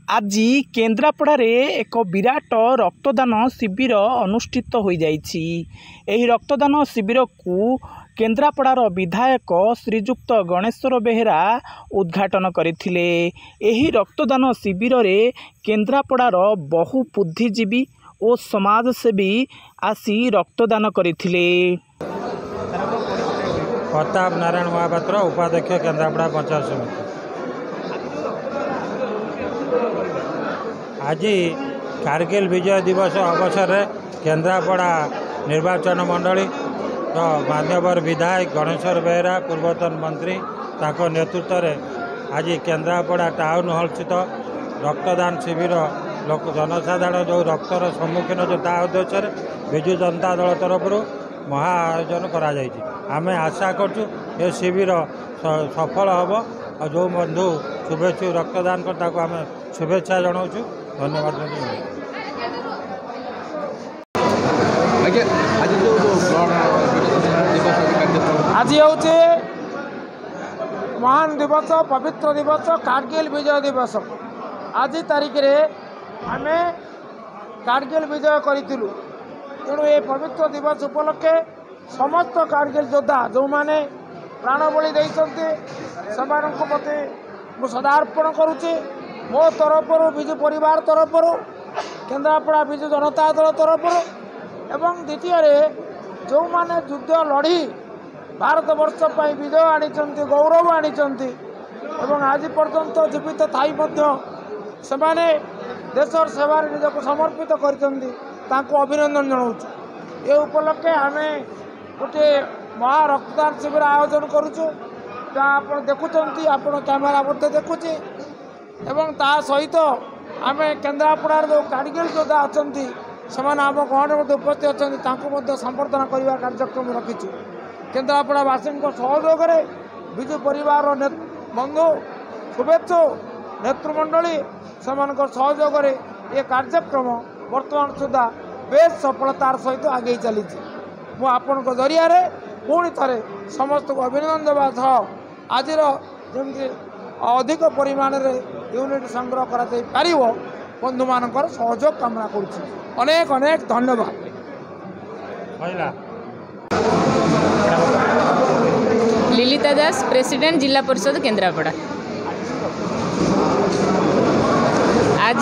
आज केन्द्रापड़ा एक विराट रक्तदान शिविर अनुष्ठित हो जाइछि। एही रक्तदान शिविर को केन्द्रापड़ार विधायक श्रीजुक्त गणेश्वर बेहेरा उद्घाटन करथिले। एही रक्तदान शिविर रे केन्द्रापड़ार बहु बुद्धिजीवी और समाजसेवी आसी रक्तदान करथिले। प्रताप नारायण महापात्र उपाध्यक्ष केन्द्रापड़ा पंचायत समिति। आज कारगिल विजय दिवस अवसर में केन्द्रापड़ा निर्वाचन मंडली तो मान्यवर विधायक गणेश्वर बेहेरा पूर्वतन मंत्री ताको नेतृत्व में आज केन्द्रापड़ा टाउन हॉल स्थित रक्तदान शिविर लोक जनसाधारण जो रक्तर सम्मुखीन जो ता उद्देश्य विजु जनता दल तरफ महा आयोजन करा जायछि। आमे आशा करछु ये शिविर सफल हम और जो बंधु शुभेच्छु रक्तदान कर ताको आमे शुभेच्छा जनाऊँ। धन्यवाद। आज हूँ महान दिवस पवित्र दिवस कारगिल विजय दिवस। आज तारीख रे आमे कारगिल विजय करूँ। तेणु ये पवित्र दिवस उपलक्षे समस्त कारगिल योद्धा जो मैंने प्राण बलि देते प्रति मुझे सदार्पण करुच्ची। मो तरफ विजु परिवार तरफ केन्द्रापड़ा विजु जनता दल तरफ एवं द्वितीय जो माने युद्ध लड़ी भारत वर्ष पर विजय आनी गौरव आनी आज पर्यंत जीवित थाई से देशर सेवा निजक समर्पित कर अभिनंदन जनाऊँ। ये उपलक्षे आम गोटे महा रक्तदान शिविर आयोजन करुचु। आप देखुंत आप कैमेरा मध्य देखुची एवं ता सहित आम केन्द्रापड़ा जो कारगिल योद्धा अच्छा से आम गहन उपस्थित अच्छा संबर्धना करने कार्यक्रम रखीचु। केन्द्रापड़ावासी सहयोग विजु परिवार बंधु शुभेच्छु नेतृमंडली से सहयोग ये कार्यक्रम वर्तमान सुधा बेस सफलतार सहित आगे चली। मुझे जरिया पुणी थे समस्त को अभिनंदन देवा सह आज जमी अधिक परिमाण रे यूनिट संग्रह करा बंधु मान सहयोग कामना करुच्ची। अनेक अनेक धन्यवाद। लिलिता दास प्रेसिडेंट जिला परिषद केन्द्रापड़ा। आज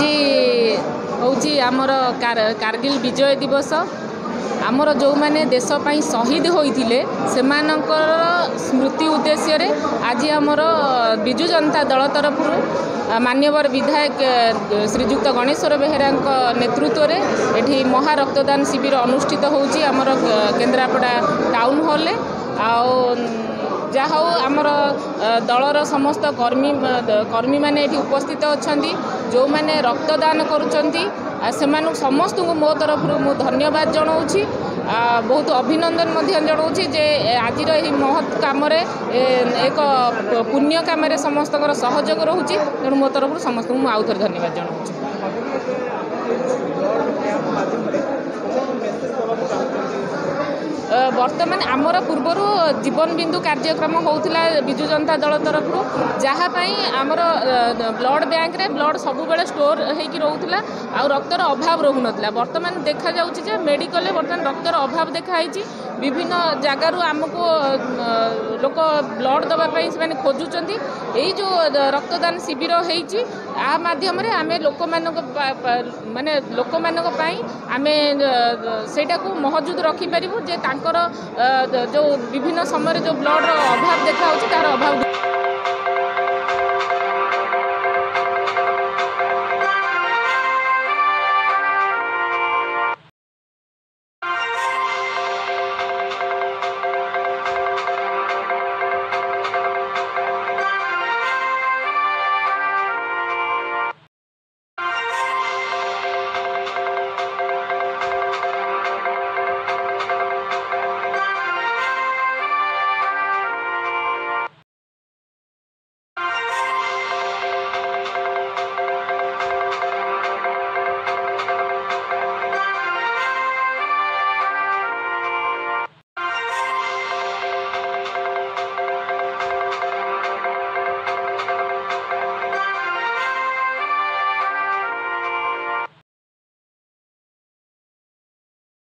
हूँ आमर कारगिल विजय दिवस। आमर जो मैंने देशपाई शहीद होते से स्मृति उद्देश्य रे आज आमर विजु जनता दल तरफ मान्यवर विधायक श्रीजुक्त गणेश्वर बेहेरा नेतृत्व में एठी महा रक्तदान शिविर अनुष्ठित होउची आमर केन्द्रापड़ा टाउन हॉल। जहाँ आमर दलर समस्त कर्मी माने एठी उपस्थित अछंती जो माने रक्तदान करुचंती से समस्त को मो तरफ मु धन्यवाद जनाऊँगी। बहुत अभिनंदन जनाऊँ जे आज महत् कम एक पुण्य कम समस्त सहयोग रोचे। तेणु मो तरफ समस्त को आउ थे धन्यवाद जनाऊँ। वर्तमान आमर पूर्वर जीवन बिंदु कार्यक्रम होता विजु जनता दल तरफ जहाँपाई आमर ब्लड बैंक रे ब्लड सब बेले स्टोर होगी रोला आ रक्तर अभाव रोना। वर्तमान देखा जाऊँगी मेडिकल वर्तमान रक्तर अभाव देखाई विभिन्न जगार आमको लोक ब्लड दवाई से खोजुंट। यही जो रक्तदान शिविर होती माध्यम आम लोक माने लोक आम सेटा को महजूद रखिपारू जे जो विभिन्न समय जो ब्लड अभाव देखा तार अभाव